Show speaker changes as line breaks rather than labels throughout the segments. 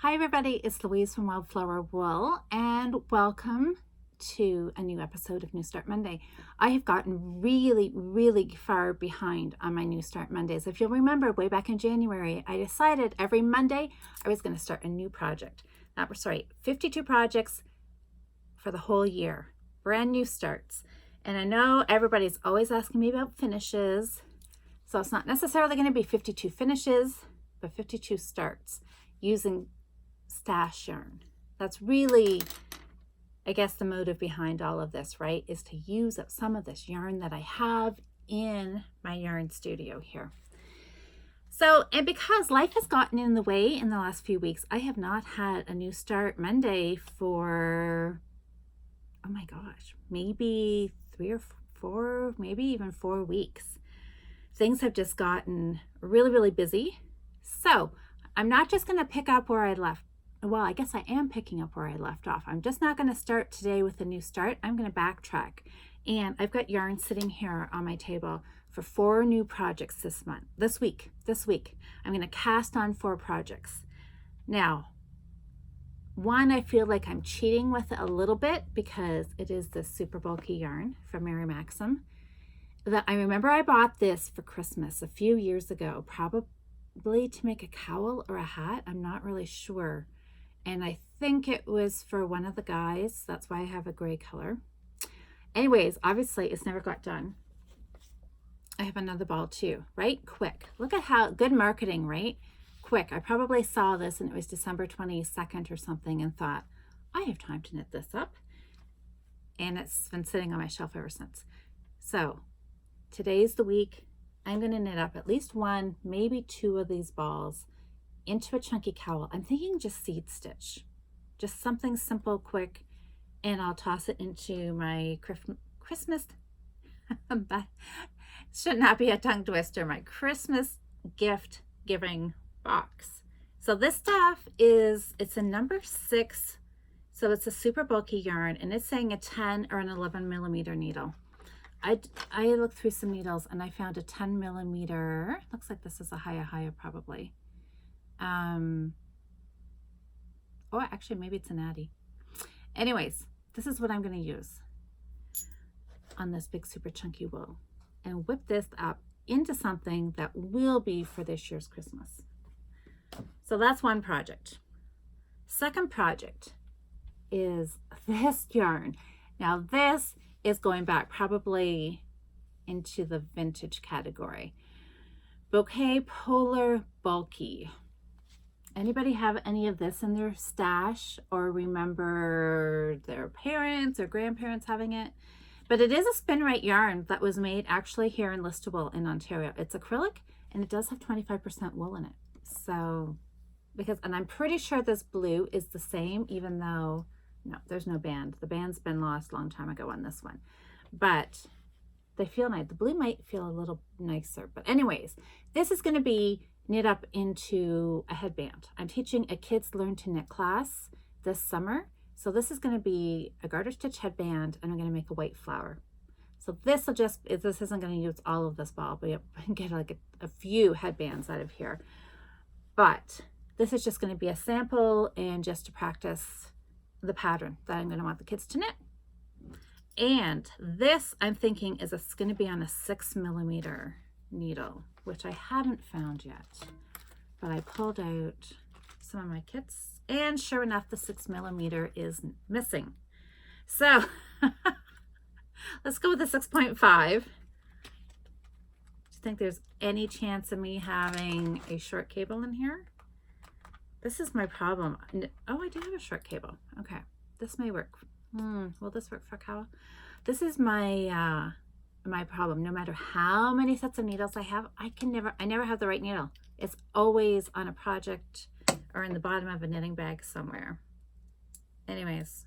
Hi everybody, it's Louise from Wildflower Wool and welcome to a new episode of New Start Monday. I have gotten really far behind on my New Start Mondays. If you'll remember, way back in January, I decided every Monday I was going to start a new project. 52 projects for the whole year, brand new starts. And I know everybody's always asking me about finishes, so it's not necessarily going to be 52 finishes, but 52 starts using stash yarn. That's really, I guess, the motive behind all of this, right? Is to use up some of this yarn that I have in my yarn studio here. So, and because life has gotten in the way in the last few weeks, I have not had a New Start Monday for, oh my gosh, maybe 3 or 4, maybe even 4 weeks. Things have just gotten really busy. So I'm not just going to pick up where I left. Well, I guess I am picking up where I left off. I'm just not going to start today with a new start. I'm going to backtrack. And I've got yarn sitting here on my table for 4 new projects this week. I'm going to cast on 4 projects. Now, one, I feel like I'm cheating with it a little bit because it is this super bulky yarn from Mary Maxim. That I remember I bought this for Christmas a few years ago, probably to make a cowl or a hat. I'm not really sure. And I think it was for one of the guys. That's why I have a gray color. Anyways, obviously it's never got done. I have another ball too, right? Quick. Look at how good marketing, right? Quick. I probably saw this and it was December 22nd or something and thought, I have time to knit this up. And it's been sitting on my shelf ever since. So today's the week. I'm going to knit up at least 1, maybe 2 of these balls into a chunky cowl. I'm thinking just seed stitch, just something simple, quick, and I'll toss it into my Christmas, that should not be a tongue twister, my Christmas gift giving box. So this stuff it's a number 6, so it's a super bulky yarn, and it's saying a 10 or an 11 millimeter needle. I looked through some needles and I found a 10 millimeter. Looks like this is a Haya probably. Oh, actually, maybe it's an Addy. Anyways, this is what I'm going to use on this big super chunky wool and whip this up into something that will be for this year's Christmas. So that's one project. Second project is this yarn. Now this is going back probably into the vintage category. Bouquet Polar Bulky. Anybody have any of this in their stash or remember their parents or grandparents having it? But it is a spin right yarn that was made actually here in Listowel in Ontario. It's acrylic and it does have 25% wool in it. So, and I'm pretty sure this blue is the same, even though, no, there's no band. The band's been lost a long time ago on this one. But they feel nice. The blue might feel a little nicer. But anyways, this is going to be knit up into a headband. I'm teaching a kids learn to knit class this summer. So this is going to be a garter stitch headband and I'm going to make a white flower. So this isn't going to use all of this ball, but you can get like a few headbands out of here. But this is just going to be a sample and just to practice the pattern that I'm going to want the kids to knit. And this I'm thinking is it's going to be on a 6 millimeter needle, which I haven't found yet, but I pulled out some of my kits and sure enough the 6 millimeter is missing. So let's go with the 6.5. Do you think there's any chance of me having a short cable in here? This is my problem. Oh, I do have a short cable. Okay, this may work. Will this work for a cowl? This is my my problem. No matter how many sets of needles I have, I never have the right needle. It's always on a project or in the bottom of a knitting bag somewhere. Anyways,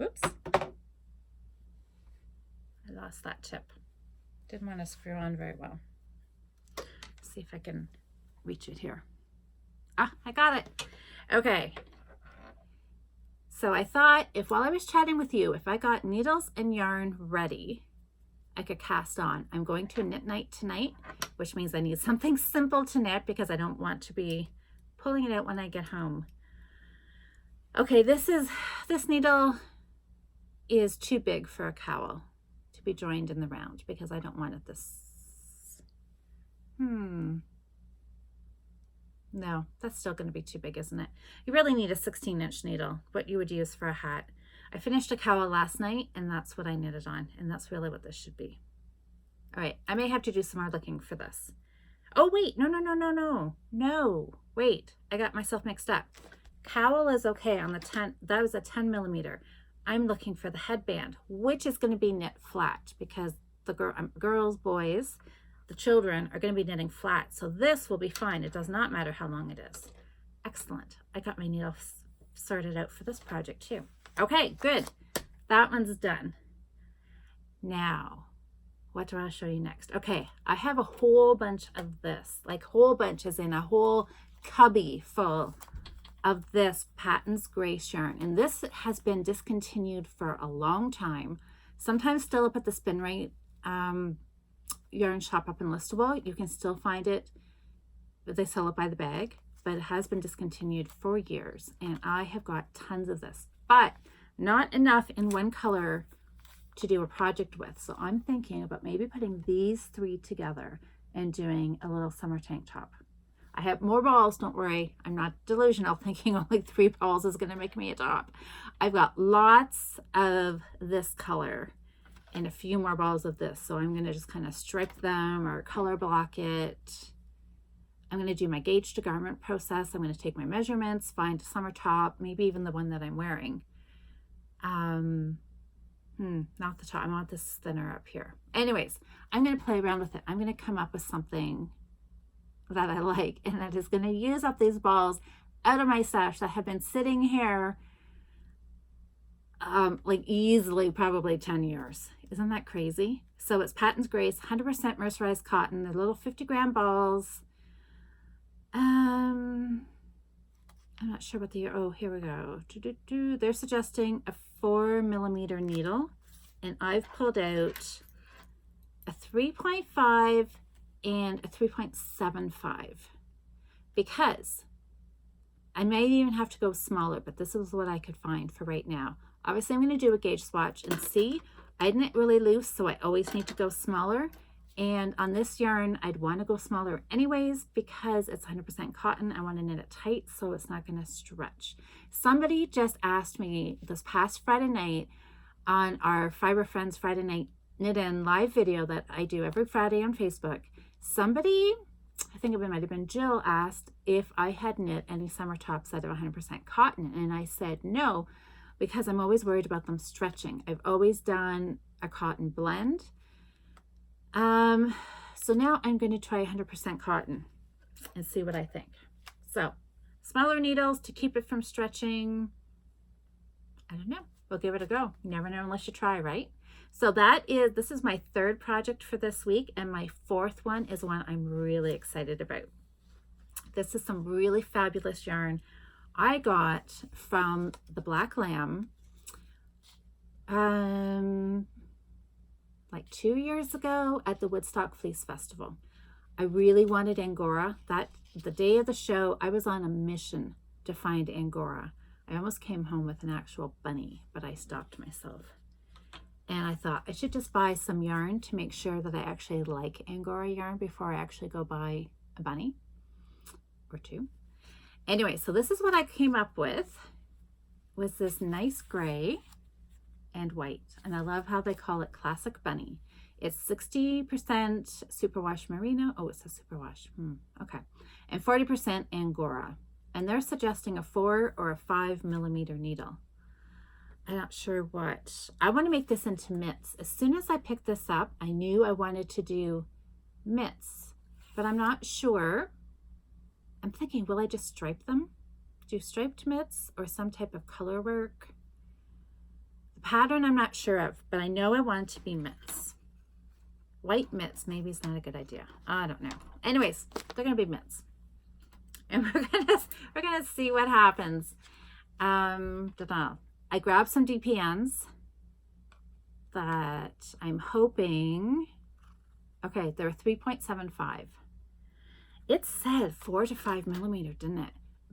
oops, I lost that tip. Didn't want to screw on very well. Let's see if I can reach it here. Ah, I got it. Okay. So I thought while I was chatting with you, if I got needles and yarn ready, I could cast on. I'm going to a knit night tonight, which means I need something simple to knit because I don't want to be pulling it out when I get home. Okay, this needle is too big for a cowl to be joined in the round because I don't want it this. No, that's still going to be too big, isn't it? You really need a 16-inch needle, what you would use for a hat. I finished a cowl last night and that's what I knitted on, and that's really what this should be. All right, I may have to do some more looking for this. Oh wait, no, wait, I got myself mixed up. Cowl is okay on the 10, that was a 10 millimeter. I'm looking for the headband, which is going to be knit flat because the girls, boys, the children are going to be knitting flat. So this will be fine. It does not matter how long it is. Excellent. I got my needles sorted out for this project too. Okay, good. That one's done. Now, what do I show you next? Okay, I have a whole bunch of this, like whole bunch as in a whole cubby full of this Patton's Grace yarn. And this has been discontinued for a long time. Sometimes still up at the Spin Rate yarn shop up in Listowel. You can still find it, but they sell it by the bag, but it has been discontinued for years. And I have got tons of this, but not enough in one color to do a project with. So I'm thinking about maybe putting these 3 together and doing a little summer tank top. I have more balls, don't worry. I'm not delusional thinking only 3 balls is gonna make me a top. I've got lots of this color and a few more balls of this. So I'm gonna just kind of stripe them or color block it. I'm gonna do my gauge to garment process. I'm gonna take my measurements, find a summer top, maybe even the one that I'm wearing. Not the top, I want this thinner up here. Anyways, I'm gonna play around with it. I'm gonna come up with something that I like, and that is gonna use up these balls out of my stash that have been sitting here like easily probably 10 years. Isn't that crazy? So it's Patton's Grace, 100% mercerized cotton. They're little 50-gram balls. I'm not sure what the, oh, here we go. They're suggesting a 4 millimeter needle, and I've pulled out a 3.5 and a 3.75 because I might even have to go smaller, but this is what I could find for right now. Obviously, I'm going to do a gauge swatch and see. I knit really loose, so I always need to go smaller. And on this yarn, I'd want to go smaller anyways because it's 100% cotton. I want to knit it tight so it's not going to stretch. Somebody just asked me this past Friday night on our Fiber Friends Friday Night Knit In live video that I do every Friday on Facebook. Somebody, I think it might have been Jill, asked if I had knit any summer tops out of 100% cotton. And I said no, because I'm always worried about them stretching. I've always done a cotton blend. So now I'm going to try 100% cotton and see what I think. So smaller needles to keep it from stretching. I don't know. We'll give it a go. You never know unless you try, right? So this is my 3rd project for this week, and my 4th one is one I'm really excited about. This is some really fabulous yarn I got from the Black Lamb like 2 years ago at the Woodstock Fleece Festival. I really wanted Angora. The day of the show, I was on a mission to find Angora. I almost came home with an actual bunny, but I stopped myself. And I thought I should just buy some yarn to make sure that I actually like Angora yarn before I actually go buy a bunny or 2. Anyway, so this is what I came up with, was this nice gray and white. And I love how they call it Classic Bunny. It's 60% superwash merino. Oh, it says superwash. Okay. And 40% Angora. And they're suggesting a 4 or a 5 millimeter needle. I'm not sure what. I want to make this into mitts. As soon as I picked this up, I knew I wanted to do mitts, but I'm not sure. I'm thinking, will I just stripe them? Do striped mitts or some type of color work? The pattern I'm not sure of, but I know I want it to be mitts. White mitts maybe is not a good idea. I don't know. Anyways, they're gonna be mitts, and we're gonna see what happens. I grabbed some DPNs that I'm hoping, okay, they're 3.75. It said 4 to 5 millimeter, didn't it?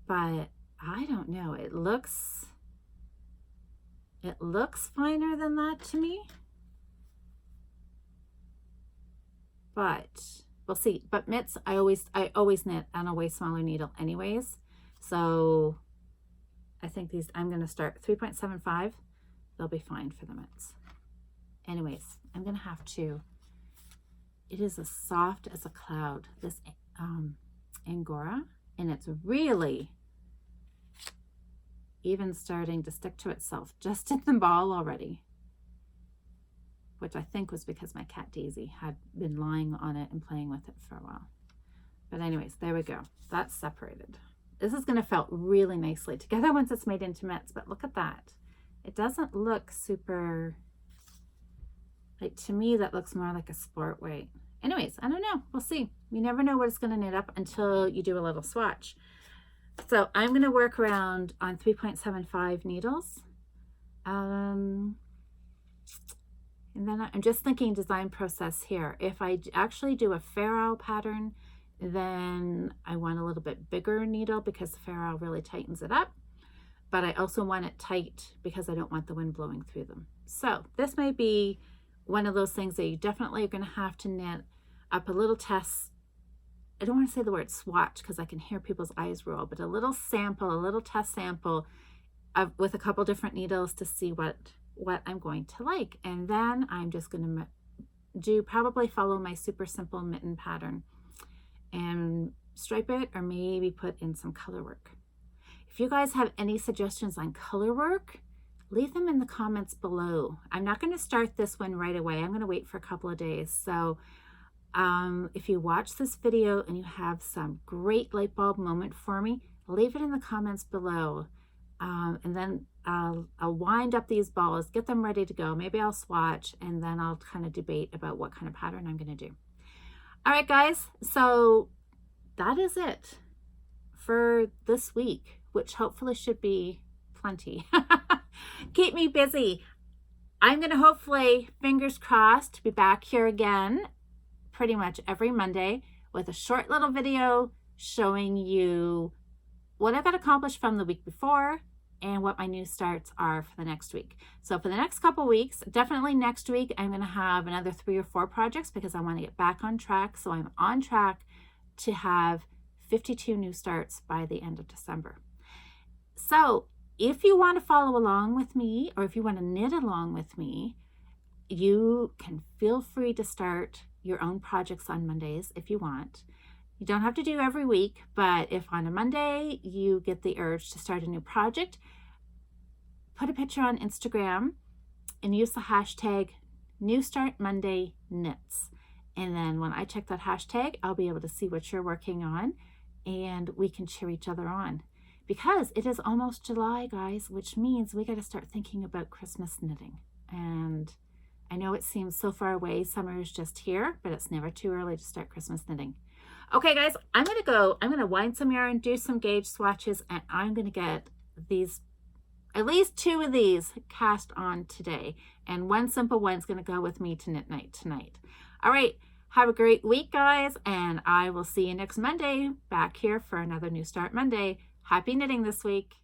But I don't know. It looks finer than that to me. But we'll see. But mitts, I always knit on a way smaller needle anyways. So I think these, I'm going to start 3.75. They'll be fine for the mitts. Anyways, I'm going to have to, it is as soft as a cloud, this Angora, and it's really even starting to stick to itself just in the ball already, which I think was because my cat Daisy had been lying on it and playing with it for a while. But anyways, there we go. That's separated. This is going to felt really nicely together once it's made into mitts, but look at that. It doesn't look super, like, to me that looks more like a sport weight. Anyways, I don't know. We'll see. You never know what it's going to knit up until you do a little swatch. So I'm going to work around on 3.75 needles. And then I'm just thinking design process here. If I actually do a fair owl pattern, then I want a little bit bigger needle because the fair owl really tightens it up. But I also want it tight because I don't want the wind blowing through them. So this may be one of those things that you definitely are going to have to knit up a little test. I don't want to say the word swatch because I can hear people's eyes roll, but a little sample, a little test sample with a couple different needles to see what I'm going to like. And then I'm just going to probably follow my super simple mitten pattern and stripe it, or maybe put in some color work. If you guys have any suggestions on color work, leave them in the comments below. I'm not going to start this one right away. I'm going to wait for a couple of days. So if you watch this video and you have some great light bulb moment for me, leave it in the comments below. And then I'll wind up these balls, get them ready to go. Maybe I'll swatch, and then I'll kind of debate about what kind of pattern I'm going to do. All right, guys. So that is it for this week, which hopefully should be plenty. Keep me busy. I'm going to hopefully, fingers crossed, be back here again pretty much every Monday with a short little video showing you what I got accomplished from the week before and what my new starts are for the next week. So for the next couple weeks, definitely next week, I'm going to have another 3 or 4 projects because I want to get back on track. So I'm on track to have 52 new starts by the end of December. So if you want to follow along with me, or if you want to knit along with me, you can feel free to start your own projects on Mondays if you want. You don't have to do every week, but if on a Monday you get the urge to start a new project, put a picture on Instagram and use the hashtag NewStartMondayKnits. And then when I check that hashtag, I'll be able to see what you're working on and we can cheer each other on. Because it is almost July, guys, which means we got to start thinking about Christmas knitting. And I know it seems so far away, summer is just here, but it's never too early to start Christmas knitting. Okay, guys, I'm going to go. I'm going to wind some yarn, do some gauge swatches, and I'm going to get these, at least 2 of these cast on today. And one simple one's going to go with me to knit night tonight. All right, have a great week, guys, and I will see you next Monday back here for another New Start Monday. Happy knitting this week.